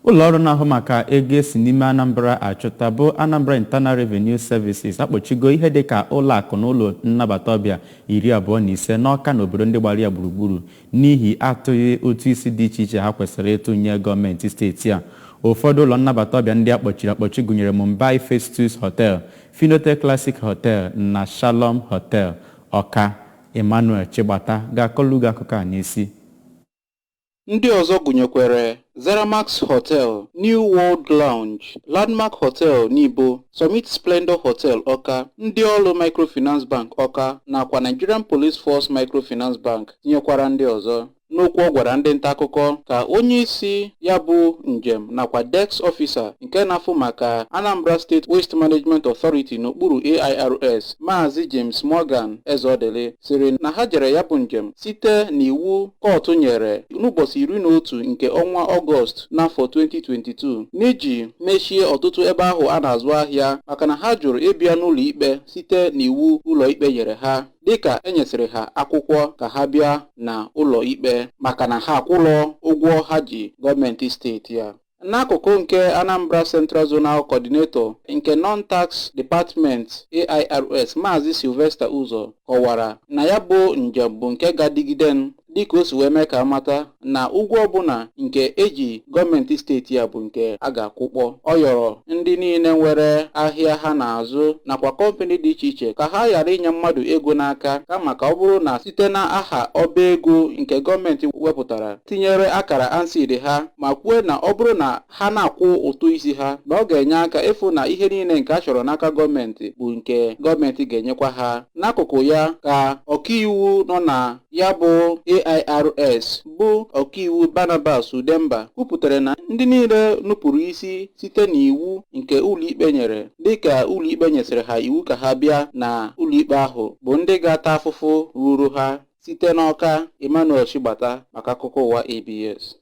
Ụlọọrụ na-ahụ maka ego esi n'ime Anambra achụta bụ Anambra Internal Revenue Services akpọchigo ihe dịka ụlọ akụ na ụlọ nnabata ọbịa 25 n'Awka na obodo ndị gbara ya gburugburu n'ihi atụghị ụtụ isi dị iche iche ha kwesịrị ịtụnye gọọmenti steeti a. Ụfọdụ ụlọ nnabata ọbịa ndị akpọchi gụnyere Mumbai Festus Hotel, Finote Classic Hotel na Shalom Hotel. Ọka Emmanuel Chigbata ga-akọlụ gị akụkọ a n'isi. Ndị ọzọ gụnyekwere Zeramax Hotel, New World Lounge, Landmark Hotel Nibo, Summit Splendor Hotel Ọka, ndị ọrụ Microfinance Bank Ọka nakwa Nigerian Police Force Microfinance Bank tinyekwara ndị ọzọ. N'okwu ọ gwara ndị nta akụkọ ka onye isi ya bụ njem nakwa Desk Officer nke na-afụ maka Anambra State Waste Management Authority n'okpuru AIRS, Maazị James Morgan Ezodele siri na ha jere ya bụ njem site n'iwu kọtụ nyere n'ụbọchị 11 nke ọnwa Ọgọst n'afọ 2022 n'iji mechie ọtụtụ ebe ahụ a na-azụ ahịa maka na ha jụrụ ịbịa n'ụlọ ikpe site n'iwu ụlọ ikpe nyere ha, dịka enyesịrị ha akwụkwọ ka ha bịa na ụlọ ikpe maka na ha akwụlọ ụgwọ ha ji gọọmenti steeti ya. N'akụkụ nke Anambra Central Zonal Coordinator nke Non-Tax Department AIRS, Maazị Sylvester Ụzọ kọwara na ya bụ njem bụ nke ga-adịgide dịka o si wee mee ka amata na ụgwọ ọbụla nke eji gọọmenti steeti ya bụ nke a ga-akwụkpọ. Ọ yọrọ ndị niile nwere ahịa ha na-azụ nakwa kọmpani dị iche iche ka ha ghara inye mmadụ ego n'aka, kama ka ọ bụrụ na site na aha ọba ego nke gọọmenti wepụtara tinyere akara ANSID ha ma kwuo na ọ bụrụ na ha na-akwụ ụtụ isi ha na ọ ga-enye aka ịfụ na ihe niile nke a chọrọ n'aka gọọmenti bụ nke gọọmenti ga-enyekwa ha. N'akụkụ ya ka ọkaiwu nọ na ya bụ AIRS bụ ọkaiwu Barnabas Udemba kwupụtara na ndị niile nupụrụ isi site n'iwu nke ụlọikpe nyere, dịka ụlọikpe nyesịrị ha iwu ka ha bịa na ụlọikpe ahụ, bụ ndị ga-ata afụfụ ruru ha. Site n'Awka, Emmanuel Chigbata maka akụkọ ụwa ABS.